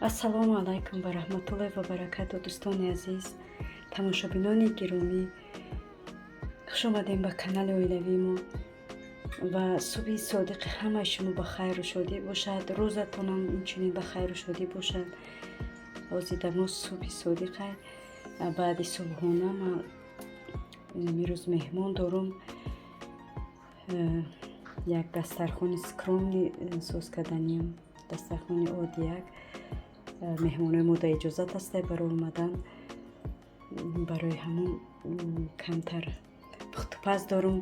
ассалому алайкум ва раҳматуллоҳи ва баракату. дӯстони азиз, тамошобинони гиромӣ, хуш омадем ба канали оилавии мо ва субҳи содиқи ҳамаи шумо ба хайру шодӣ бошад. рӯзатонам инчунин ба хайру шодӣ бошад. ҳозир дамо субҳи содиқа баъди субҳона ман имрӯз меҳмон дорум. як дастархони скромни соз карданем, дастархони оддияк. меҳмонои мо да иҷозат аста баро омадан. барои ҳамон камтар пухтупаз дорум.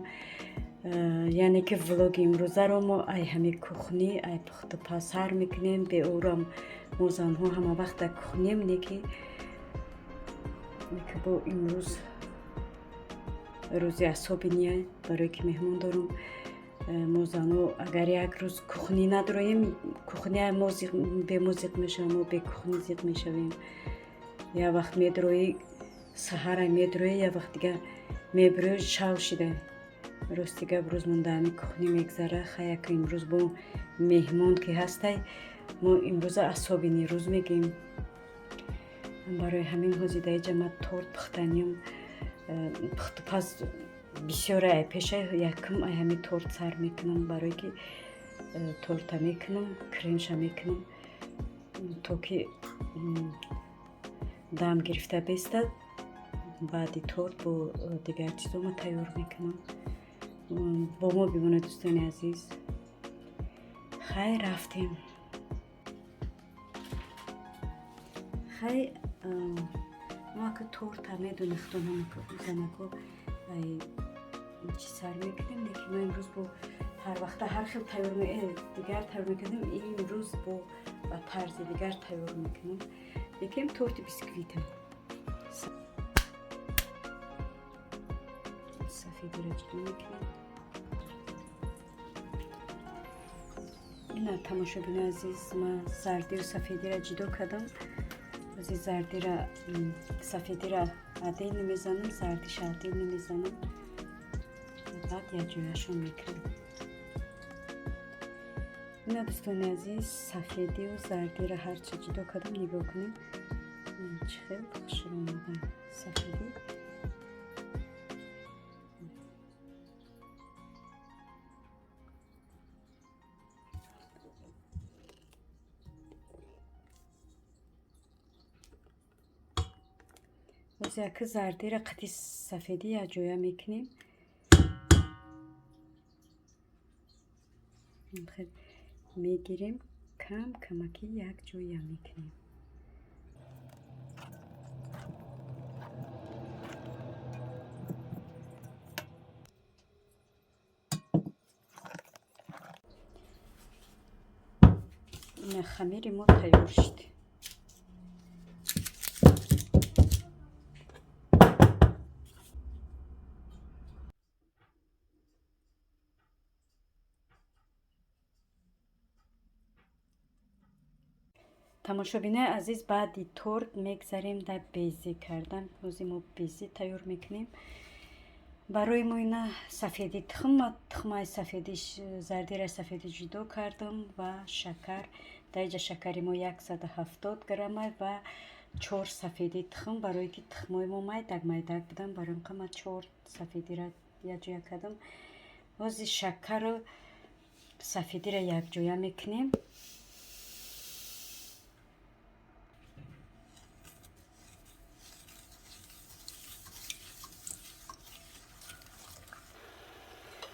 яъне ки влоги имрӯзаро мо ай ҳами кухни, ай пухтупаз сар мекунем. беорам мо занҳо ҳама вақт дар кухнем, не ки бо имрӯз рӯзи асоби ния, барое ки меҳмон дорум. мо занҳо агар як рӯз кухни надороем, кухни мо бе мо зиқ мешавем, мо бе кухни зиқ мешавем. як вақт медроӣ саҳар медроӣ, як вақт дигар мебурӯ шав шида. рости гап рӯз монда ҳами кухни мегзара. хаяк имрӯз бо меҳмон ки ҳастай, мо имрӯза асобини рӯз мегӯем. барои ҳамин ҳозир дар иҷа ман торт пухтанем. пухтупаз бисёре ай пеша якум ай ҳами торт сар мекунам, барое ки торта мекунам, кремша мекунам, то ки дам гирифта бестад. баъди торт бо дигар чизо ма тайёр мекунам. бо мо бимонед дӯстони азиз. хай рафтем. хай мака торта медонахтонам занако ай чи сар мекунем, лекин мо имрӯз бо ҳар вақта ҳар хел тайёр дигар тайёр мекунем. имрӯз бо тарзи дигар тайёр мекунем. лекин торти бисквитам. сафедиро ҷудо мекунем. ина тамошобини азиз, ман зардиру сафедиро ҷудо кардам. ҳозир зардира сафедиро отдельно мезанам, зардиша отдельно мезанам. баъд якҷояшон мекунам. ина дӯстони азиз, сафедию зардиро ҳарчи ҷудо кардам. нигоҳ кунем чӣ хел хушрӯ омадан сафеди. ҳозир яка зардира қати сафеди якҷоя мекунем. мегирем, кам камаки якҷоя мекунем. ина хамири мо тайёр шуд. тамошобинои азиз, баъди торт мегзарем дар безӣ кардан. ҳозир мо безӣ тайёр мекунем. барои мо ина сафеди тухм, тухмаи сафеди зардираи сафеди ҷудо кардам ва шакар. дар иҷа шакари мо 170 грамма ва 4 сафеди тухм. барое ки тухмои мо майдак майдак будан, барои ин ман 4 сафедиро якҷоя кардам. ҳозир шакару сафедиро якҷоя мекунем.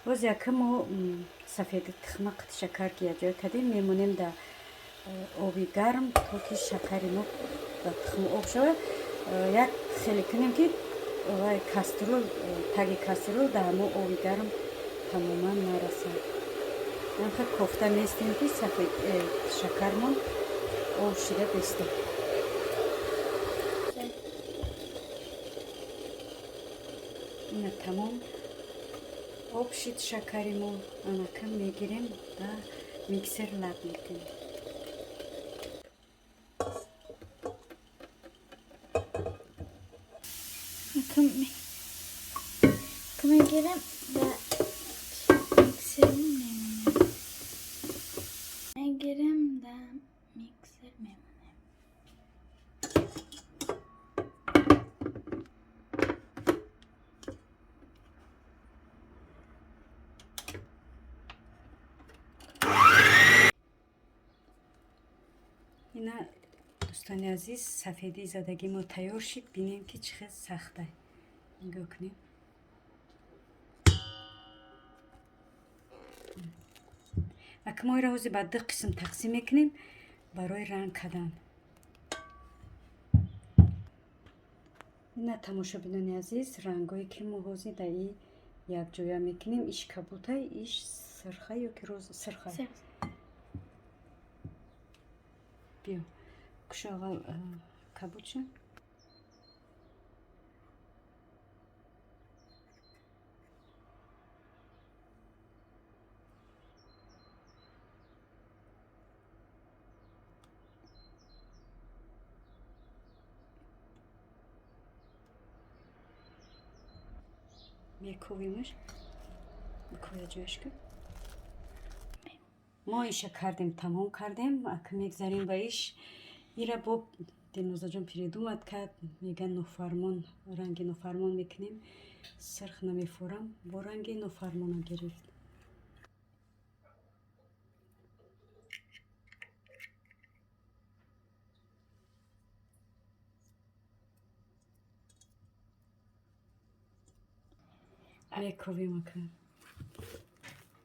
боз яка мо сафеди тухма қати шакар ки якҷоя кардем, мемонем дар оби гарм, то ки шакари мо ба тухм об шавад. як хеле кунем ки каструл, таги каструл дар мо оби гарм тамоман нарасад. анха кофта местем ки шакармон об шида бестад. ина тамом об шид шакари мо. анака мегирем ва миксер лаб мекунем. мегирем ва миксер мемонем. мегирем ва миксер мемонем. دوستان عزیز سفیدی زدگی ما تیار شد. بینیم که چقدر سخته. نگاه کنیم. اک ما را حوزی بعد دو قسم تقسیم میکنیم برای رنگ کردن. نه تماشا بینانی عزیز رنگایی که ما حوزی در این یک جویا میکنیم. ایش کبوته، ایش سرخه یا که روز سرخه. بیا کشو اول کبوت شد. میکویمش میکویا جوش کن. ما ایش کردیم تمام کردیم. اکه میگذاریم با ایش ایره با دینوزا جان پیرید اومد که میگن نوفرمان رنگ نوفرمان میکنیم. سرخ نمیفورم با رنگ نوفرمان رو گرفت. میکویم اکه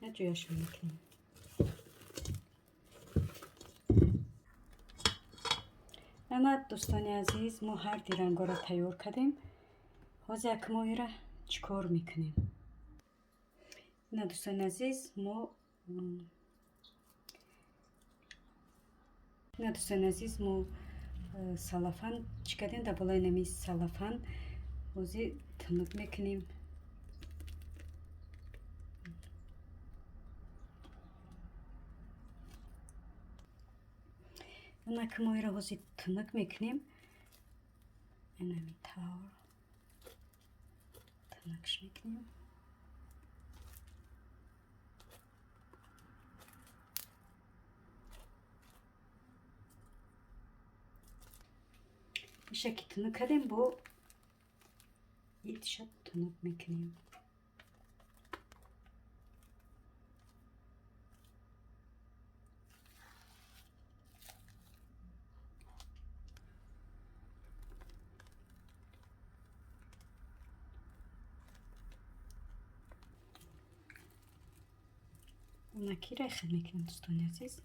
نه جویش میکنیم. اما دوستان عزیز ما هر دی رنگا را تیار کردیم. حاضر اکه ما ایره چیکار میکنیم. نه دوستان عزیز ما سلافان چیکردیم. در بالای نمی سلافان حاضر تنک میکنیم. اما که ما ایره حاضر تنک میکنیم. این همی تاور تنکش میکنیم. این شکل تنک کردیم با این شد تنک میکنیم. نکی را خیلی میکنیم دوستان عزیز.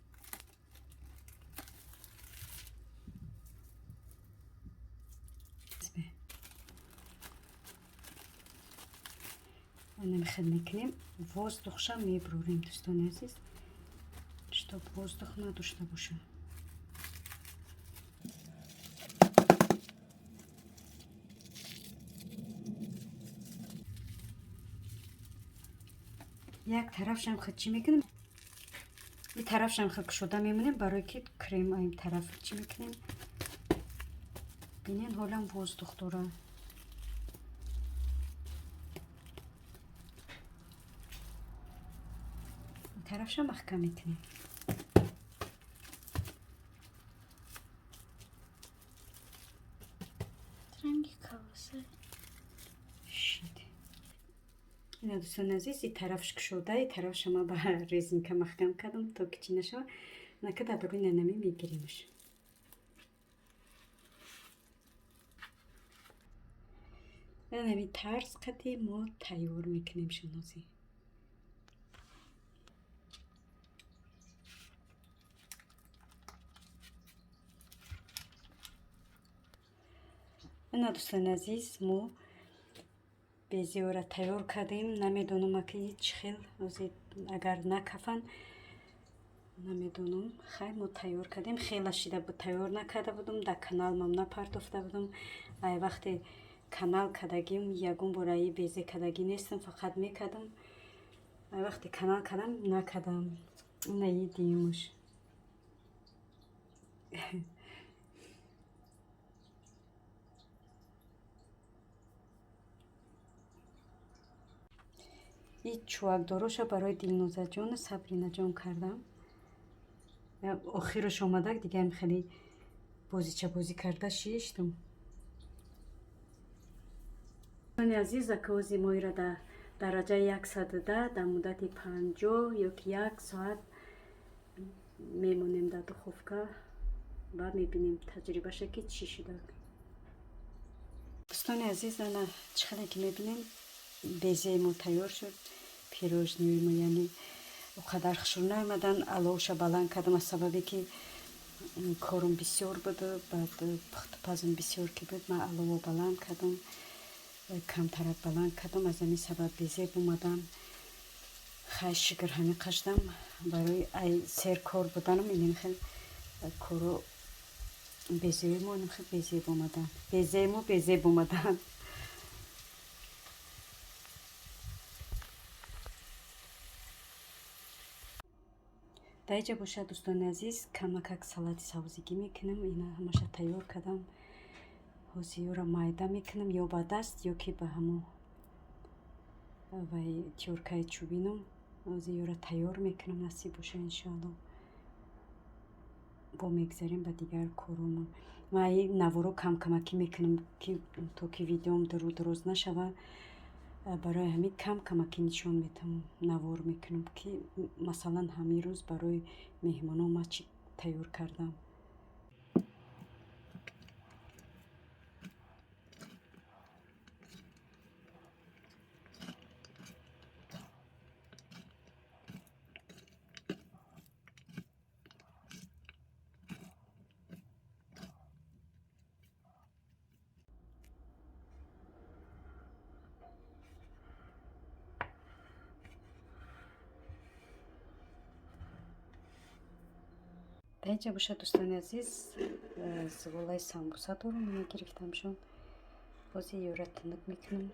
اینم خیلی میکنیم. воздухشم میبروریم دوستان عزیز. щоб воздух نداشته باشه. یک طرفشم خود چی میکنیم. این طرفشم خود کشوده میمونیم برای که کریم این طرف چی میکنیم. بینین حالا воздух داره. این طرفشم محکم میکنیم. رنگ کاسه این دوستان عزیز این طرفش کشوده. این طرفش ما با ریزین که محکم کردم تا که چی نشود. نکه در روی ننمی میگیریمش. نمی طرز قدی ما تیار میکنیم شنازی. این دوستان عزیز ما بیزی را تیار کردیم. نمیدونم که چه خیل اگر نکفن نمیدونم. خیلی ما تیار کردیم. خیلی شده بود تیار نکرده بودم. در کانال مم نپرداخته بودم. ای وقتی کانال کردگیم یگون برای بیزی کردگی نیستم. فقط میکردم. ای وقتی کانال کردم نکردم. نه دیمش. این چوک داروش برای دلنوزه جان صبرینه جان کردم. آخرش آمده دیگه هم خیلی بازی کرده شیشتم. من عزیز اکوزی مایی را در درجه 110 در مدت 50 یا که 1 ساعت میمونیم در دخوفکه. و میبینیم تجربهش که چی شده. دوستان عزیز، انا چقدر که میبینیم بیزه ما تیار شد. پیروژنی ما یعنی اونقدر خشور نیامدن. علوش بلند کردم از سببی که کارم بسیار بود. بعد پخت پزم بسیار که بود. من علو بلند کردم، کم طرف بلند کردم. از همین سبب بیزه بومدم. خیلی شکر همین قشدم برای ای سر کار بودنم. این خیلی کارو بیزه ما خیلی بیزه بومدن. بیزه ما بیزه بومدن. در اینجا باشه دوستان عزیز، کمک سالاد سبزیگی میکنم. اینا همش تیار کردم. حوزی را مایده میکنم یا با دست یا که به همون وای تیورکای چوبینم. حوزی را تیار میکنم. نصیب باشه انشاءالله. با میگذاریم به دیگر کارمون. من این نوارو کم کمکی میکنم که تا که ویدیوم دروز نشوه. برای همین کم کمکی نشون میتم نوار میکنم که مثلا همین روز برای مهمانان ما چی تیار کردم. در اینجا باشه دوستان عزیز، زغالای سامبوسا دارم. اینو گرفتم شون. بازی یورا تنک میکنم.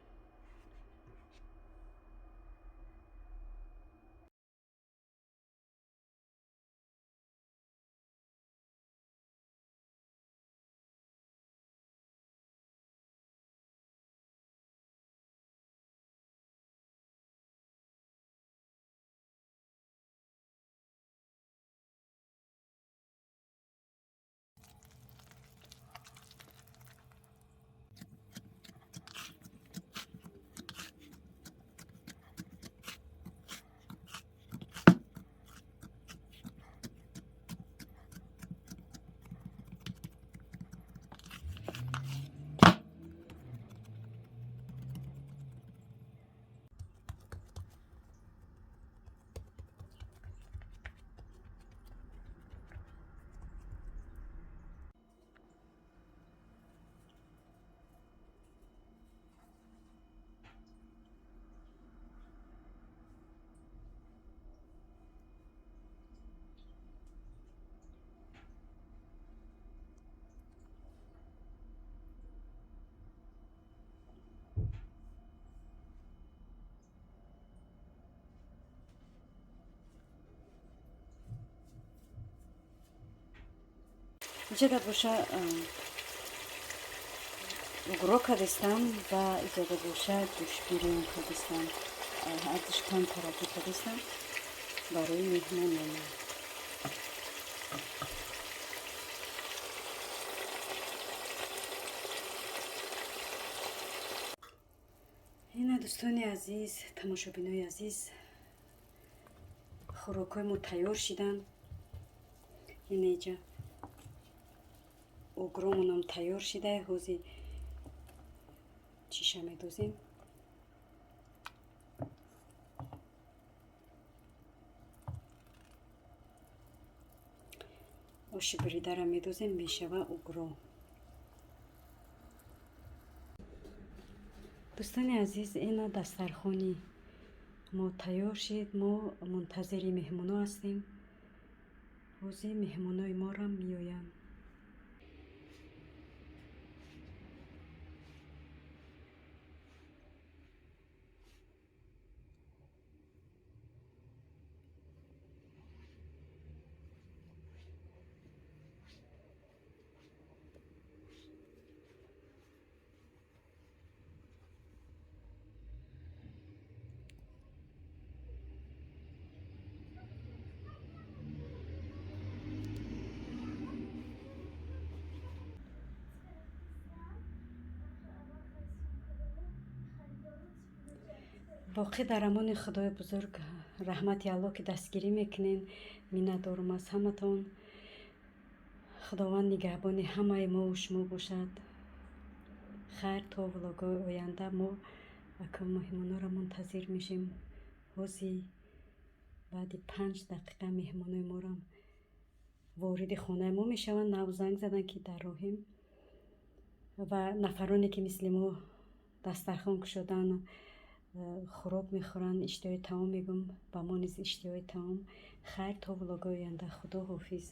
اینجا در باشه گروه کردستم و اینجا در باشه دوش بیرون کردستم. ارزش کم طرفی کردستم برای مهمان ما. این دوستان عزیز، تماشابینای عزیز، خوراکای ما تیار شدن. این اینجا اوگرومون هم تیار شده. حوزی چیشه میدوزیم. آش بریده را میدوزیم میشوه اوگرو. دوستان عزیز، اینا دسترخوانی ما تیار شد. ما منتظر مهمونا هستیم. حوزی مهمونای ما را میآیند. واقعی در امان خدای بزرگ رحمت الله که دستگیری میکنین. مینت دارم از همتون. خداوند نگهبان همه ما و شما باشد. خیر تا ولاگای آینده ما اکا مهمانا را منتظر میشیم. حوزی بعد 5 دقیقه مهمانای ما را وارد خانه ما میشوند. نو زنگ زدن که در راهیم و نفرانی که مثل ما دسترخوان کشادن خوراک میخورن، اشتهای تمام میگم، با ما نیز اشتهای تمام. خیر تا ولاگای آینده. خدا حافظ.